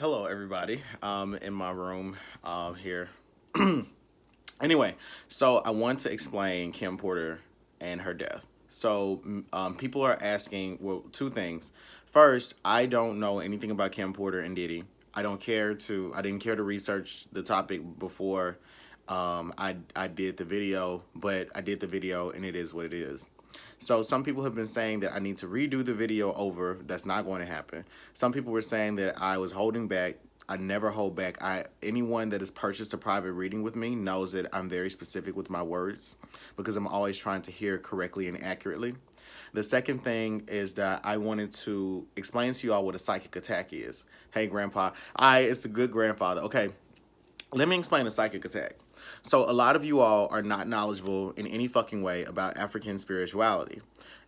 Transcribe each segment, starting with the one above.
Hello, everybody. In my room here. Anyway, so I want to explain Kim Porter and her death. So people are asking, well, two things. First, I don't know anything about Kim Porter and Diddy. I didn't care to research the topic before I did the video, but I did the video and it is what it is. So some people have been saying that I need to redo the video over. That's not going to happen. Some people were saying that I was holding back. I never hold back. Anyone that has purchased a private reading with me knows that I'm very specific with my words because I'm always trying to hear correctly and accurately. The second thing is that I wanted to explain to you all what a psychic attack is. Hey, Grandpa. It's a good grandfather. Okay, let me explain a psychic attack. So a lot of you all are not knowledgeable in any fucking way about African spirituality,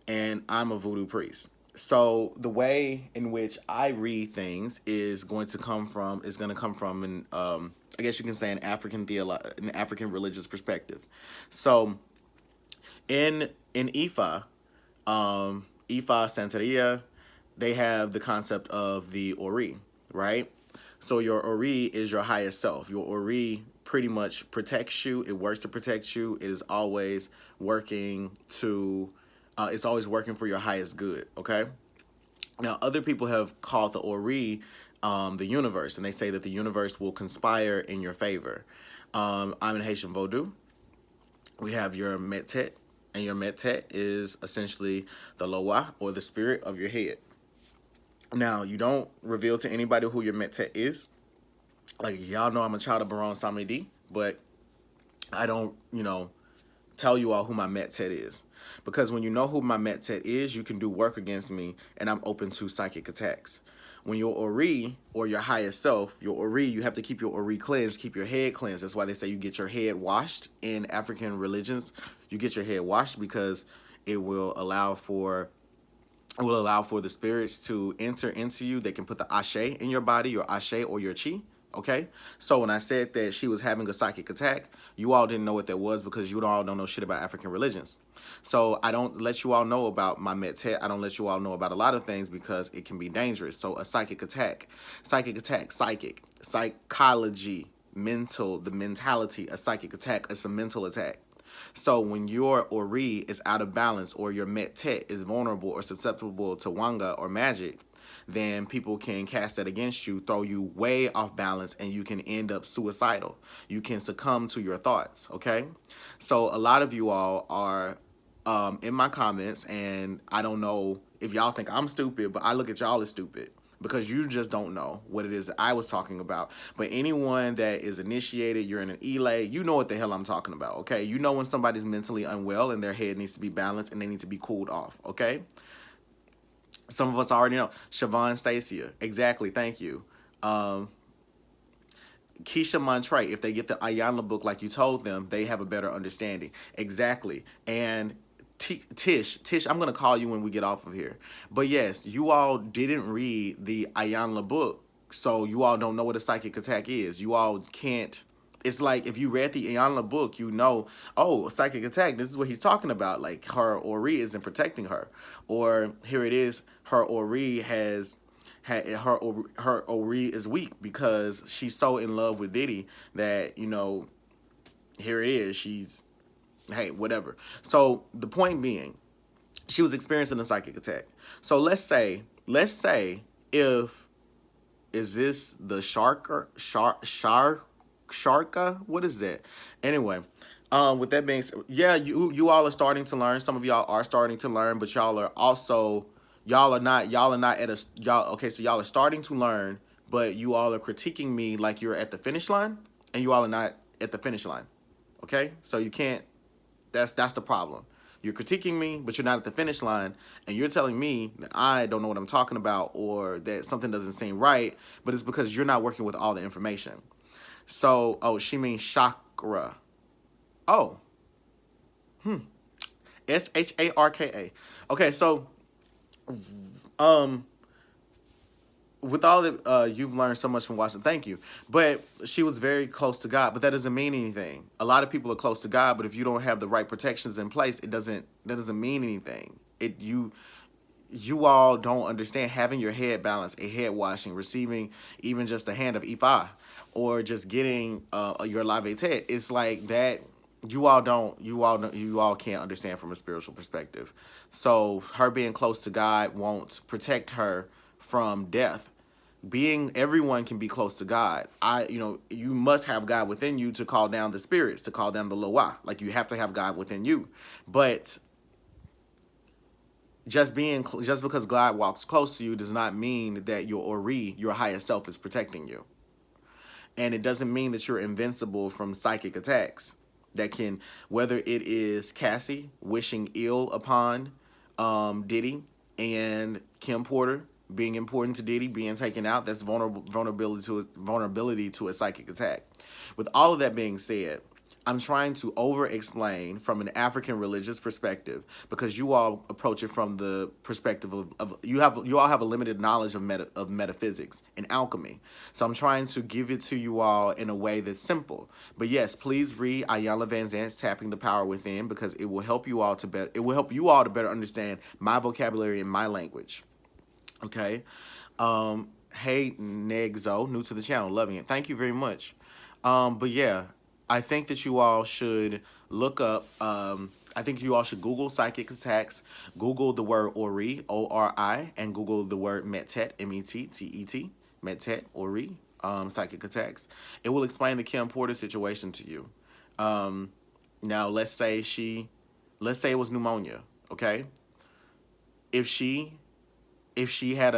and I'm a voodoo priest. So the way in which I read things is going to come from an I guess you can say an an African religious perspective. So in Ifa, Ifa Santeria, they have the concept of the Ori, right? So your Ori is your highest self. Your Ori pretty much protects you. It works to protect you. It is always working to, it's always working for your highest good, okay? Now, other people have called the Ori the universe, and they say that the universe will conspire in your favor. I'm in Haitian Vodou. We have your Metet, and your Metet is essentially the Loa, or the spirit of your head. Now, you don't reveal to anybody who your Metet is. Like, y'all know I'm a child of Baron Samedi, but I don't, tell you all who my Metet is. Because when you know who my Metet is, you can do work against me, and I'm open to psychic attacks. When your Ori, or your highest self, your Ori, you have to keep your Ori cleansed, keep your head cleansed. That's why they say you get your head washed in African religions. You get your head washed because it will allow for the spirits to enter into you. They can put the ashe in your body, your ashe or your chi. Okay, so when I said that she was having a psychic attack, you all didn't know what that was because you all don't know shit about African religions. So I don't let you all know about my metet. I don't let you all know about a lot of things because it can be dangerous. So a psychic attack, psychology, mental, the mentality, a psychic attack, it's a mental attack. So when your Ori is out of balance or your Metet is vulnerable or susceptible to Wanga or magic, then people can cast that against you, throw you way off balance, and you can end up suicidal. You can succumb to your thoughts, okay? So a lot of you all are in my comments, and I don't know if y'all think I'm stupid, but I look at y'all as stupid because you just don't know what it is that I was talking about. But anyone that is initiated, you're in an elay, you know what the hell I'm talking about, okay? You know when somebody's mentally unwell and their head needs to be balanced and they need to be cooled off, okay? Some of us already know. Siobhan Stacia, exactly, thank you. Keisha Montre, if they get the Ayanla book like you told them, they have a better understanding. Exactly. And Tish, I'm going to call you when we get off of here. But yes, you all didn't read the Ayanla book, so you all don't know what a psychic attack is. You all can't. It's like if you read the Ayanla book, you know, oh, a psychic attack, this is what he's talking about. Like her Ori isn't protecting her. Or here it is, her Ori her Ori is weak because she's so in love with Diddy that, here it is, she's, hey, whatever. So the point being, she was experiencing a psychic attack. So let's say if, is this the Sharka? What is that? Anyway, with that being said, yeah, you all are starting to learn. Some of y'all are starting to learn, but y'all are not at a, okay, so y'all are starting to learn, but you all are critiquing me like you're at the finish line, and you all are not at the finish line. Okay? So you can't, that's the problem. You're critiquing me, but you're not at the finish line, and you're telling me that I don't know what I'm talking about or that something doesn't seem right, but it's because you're not working with all the information. So, oh, she means chakra. Oh. Sharka. Okay, so with all that you've learned so much from watching, thank you. But she was very close to God, but that doesn't mean anything. A lot of people are close to God, but if you don't have the right protections in place, that doesn't mean anything. you all don't understand having your head balanced, a head washing, receiving even just a hand of Ifa, or just getting your lave tet. It's like that. You all can't understand from a spiritual perspective. So her being close to God won't protect her from death. Being everyone can be close to God. You must have God within you to call down the spirits, to call down the loa. Like you have to have God within you. But just because God walks close to you does not mean that your ori, your higher self, is protecting you. And it doesn't mean that you're invincible from psychic attacks that can, whether it is Cassie wishing ill upon Diddy and Kim Porter being important to Diddy being taken out. That's vulnerability to a psychic attack. With all of that being said, I'm trying to over explain from an African religious perspective, because you all approach it from the perspective of you all have a limited knowledge of metaphysics and alchemy. So I'm trying to give it to you all in a way that's simple. But yes, please read Iyanla Vanzant's Tapping the Power Within, because it will help you all to better understand my vocabulary and my language. Okay. Hey Negzo, new to the channel, loving it. Thank you very much. But yeah, I think that you all should look up. I think you all should Google psychic attacks, Google the word Ori, Ori, and Google the word Metet, Mettet, Metet, Ori, psychic attacks. It will explain the Kim Porter situation to you. Now let's say it was pneumonia. Okay, if she had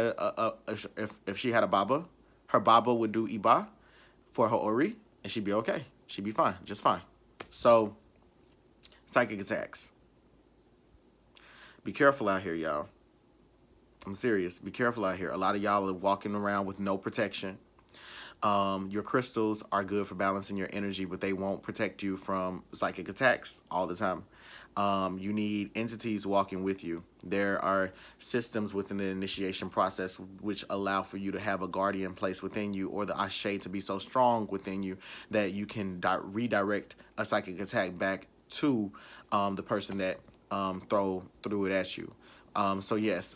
if she had a baba, her baba would do iba for her ori, and she'd be okay. She'd be fine, just fine. So, psychic attacks. Be careful out here, y'all. I'm serious. Be careful out here. A lot of y'all are walking around with no protection. Your crystals are good for balancing your energy, but they won't protect you from psychic attacks all the time. You need entities walking with you. There are systems within the initiation process which allow for you to have a guardian placed within you, or the ashe to be so strong within you that you can redirect a psychic attack back to the person that threw it at you. So yes.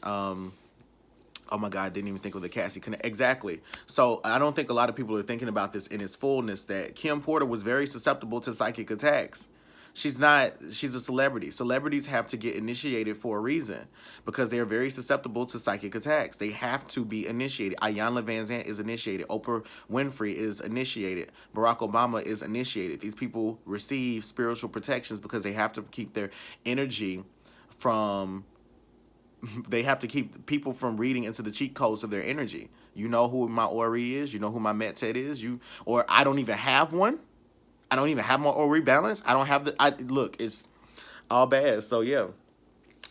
Oh my God, I didn't even think of the Cassie connect. Exactly. So I don't think a lot of people are thinking about this in its fullness, that Kim Porter was very susceptible to psychic attacks. She's a celebrity. Celebrities have to get initiated for a reason, because they're very susceptible to psychic attacks. They have to be initiated. Iyanla Vanzant is initiated. Oprah Winfrey is initiated. Barack Obama is initiated. These people receive spiritual protections because they have to keep their energy from... They have to keep people from reading into the cheat codes of their energy. You know who my Ori is. You know who my Metet is. Or I don't even have one. I don't even have my Ori balance. I don't have look, it's all bad. So yeah,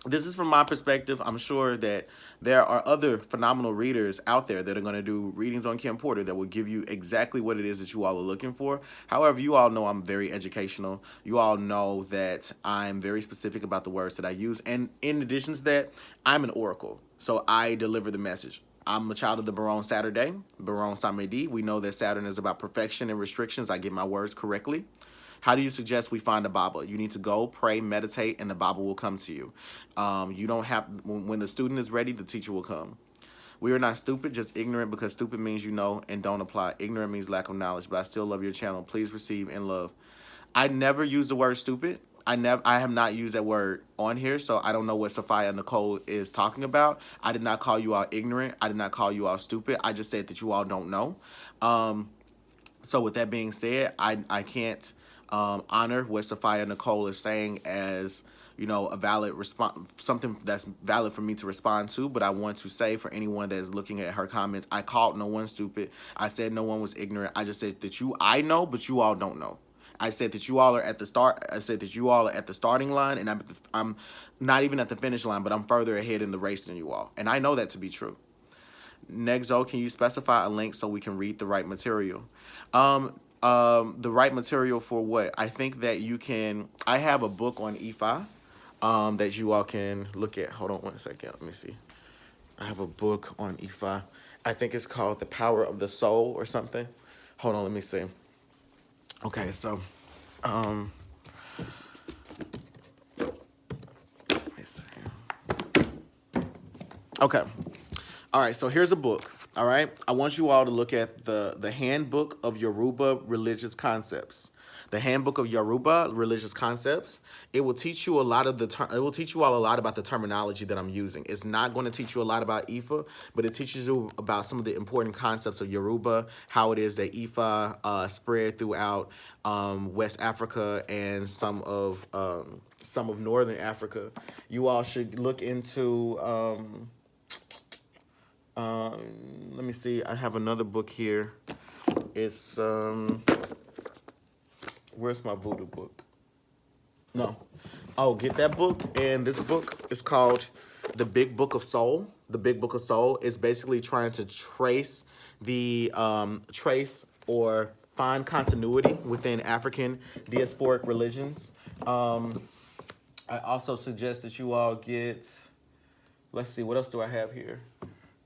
this is from my perspective. I'm sure that there are other phenomenal readers out there that are going to do readings on Kim Porter that will give you exactly what it is that you all are looking for. However, you all know I'm very educational. You all know that I'm very specific about the words that I use. And in addition to that, I'm an oracle. So I deliver the message. I'm a child of the Baron Saturday, Baron Samedi. We know that Saturn is about perfection and restrictions. I get my words correctly. How do you suggest we find a Baba? You need to go, pray, meditate, and the Baba will come to you. You don't have... When the student is ready, the teacher will come. We are not stupid, just ignorant, because stupid means you know and don't apply. Ignorant means lack of knowledge, but I still love your channel. Please receive and love. I never use the word stupid. I have not used that word on here, so I don't know what Sophia Nicole is talking about. I did not call you all ignorant. I did not call you all stupid. I just said that you all don't know. So with that being said, I can't honor what Sophia Nicole is saying as, you know, a valid response, something that's valid for me to respond to. But I want to say, for anyone that is looking at her comments, I called no one stupid. I said no one was ignorant. I just said that I know, but you all don't know. I said that you all are at the start. I said that you all are at the starting line, and I'm not even at the finish line, but I'm further ahead in the race than you all. And I know that to be true. Nexo, can you specify a link so we can read the right material? The right material for what? I think that you can... I have a book on Ifa that you all can look at. Hold on one second. Let me see. I have a book on Ifa. I think it's called The Power of the Soul or something. Hold on, let me see. Okay, so... let me see. Okay. All right, so here's a book. All right, I want you all to look at the Handbook of Yoruba Religious Concepts. The Handbook of Yoruba Religious Concepts. It will teach you a lot of it will teach you all a lot about the terminology that I'm using. It's not going to teach you a lot about Ifa, but it teaches you about some of the important concepts of Yoruba, how it is that Ifa spread throughout West Africa and some of Northern Africa. You all should look into. Let me see. I have another book here. It's where's my voodoo book? No. Oh, get that book. And this book is called The Big Book of Soul. The Big Book of Soul is basically trying to trace or find continuity within African diasporic religions. I also suggest that you all get. Let's see. What else do I have here?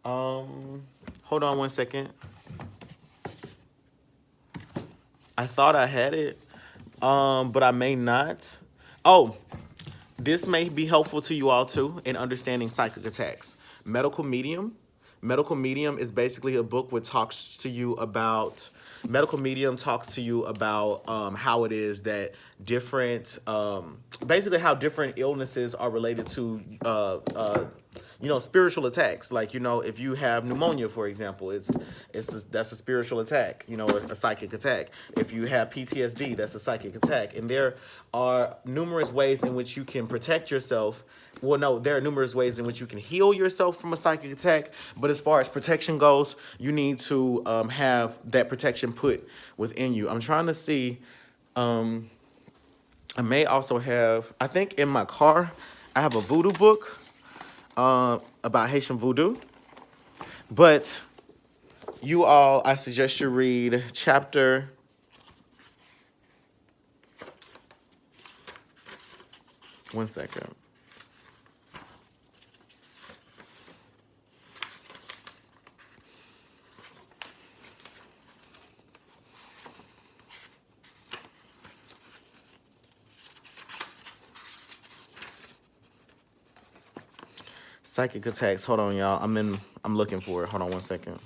Hold on one second. I thought I had it, but I may not. Oh, this may be helpful to you all too in understanding psychic attacks. Medical Medium. Medical Medium is basically a book which talks to you about. Medical Medium talks to you about how it is that basically how different illnesses are related to spiritual attacks. Like, if you have pneumonia, for example, that's a spiritual attack, a psychic attack. If you have PTSD, that's a psychic attack. And there are numerous ways in which you can protect yourself. Well, no, there are numerous ways in which you can heal yourself from a psychic attack. But as far as protection goes, you need to have that protection put within you. I'm trying to see. I may also have, I think in my car, I have a voodoo book about Haitian voodoo. But you all, I suggest you read chapter. One second. Psychic attacks. Hold on, y'all. I'm looking for it. Hold on one second.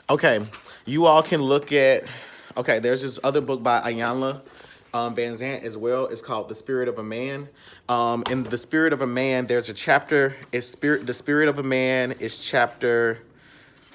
Okay, you all can look at. Okay, there's this other book by Ayanla Van Zant as well. It's called The Spirit of a Man. In The Spirit of a Man, there's a chapter. The Spirit of a Man is chapter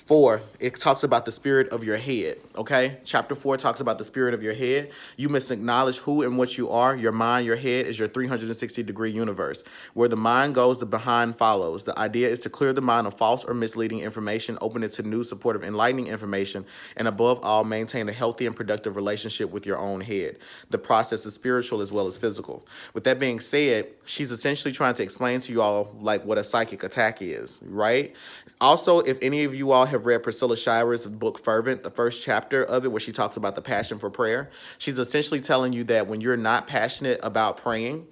4, it talks about the spirit of your head, okay? Chapter 4 talks about the spirit of your head. You must acknowledge who and what you are. Your mind, your head is your 360-degree universe. Where the mind goes, the behind follows. The idea is to clear the mind of false or misleading information, open it to new, supportive, enlightening information, and above all, maintain a healthy and productive relationship with your own head. The process is spiritual as well as physical. With that being said, she's essentially trying to explain to you all like what a psychic attack is, right? Also, if any of you all have read Priscilla Shirer's book Fervent, the first chapter of it, where she talks about the passion for prayer, she's essentially telling you that when you're not passionate about praying,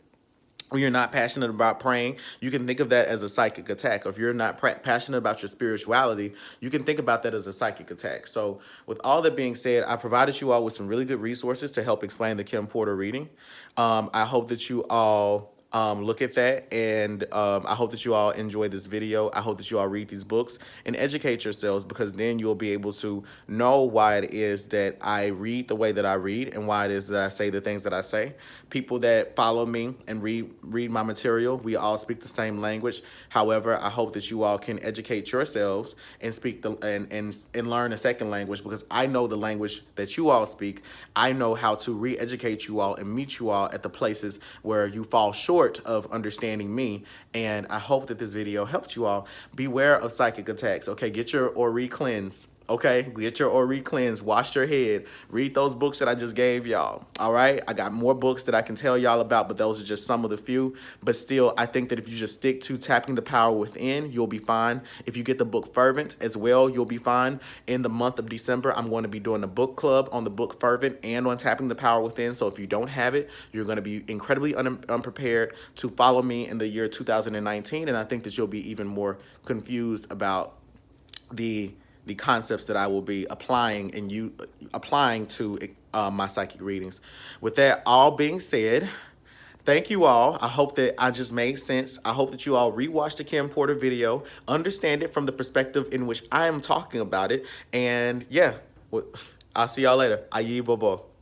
you can think of that as a psychic attack. Or if you're not passionate about your spirituality, you can think about that as a psychic attack. So with all that being said, I provided you all with some really good resources to help explain the Kim Porter reading. I hope that you all look at that, and I hope that you all enjoy this video. I hope that you all read these books and educate yourselves, because then you'll be able to know why it is that I read the way that I read and why it is that I say the things that I say. People that follow me and read my material, we all speak the same language. However, I hope that you all can educate yourselves and speak and learn a second language, because I know the language that you all speak. I know how to re-educate you all and meet you all at the places where you fall short of understanding me. And I hope that this video helped you all. Beware of psychic attacks. Okay, get your Ori cleanse. Okay, get your Ori cleanse, wash your head, read those books that I just gave y'all. All right, I got more books that I can tell y'all about, but those are just some of the few. But still, I think that if you just stick to tapping the power within, you'll be fine. If you get the book Fervent as well, you'll be fine. In the month of December, I'm going to be doing a book club on the book Fervent and on tapping the power within. So if you don't have it, you're going to be incredibly unprepared to follow me in the year 2019. And I think that you'll be even more confused about the concepts that I will be applying to my psychic readings. With that all being said, thank you all. I hope that I just made sense. I hope that you all rewatch the Kim Porter video, understand it from the perspective in which I am talking about it. And yeah, well, I'll see y'all later. Ayi bobo.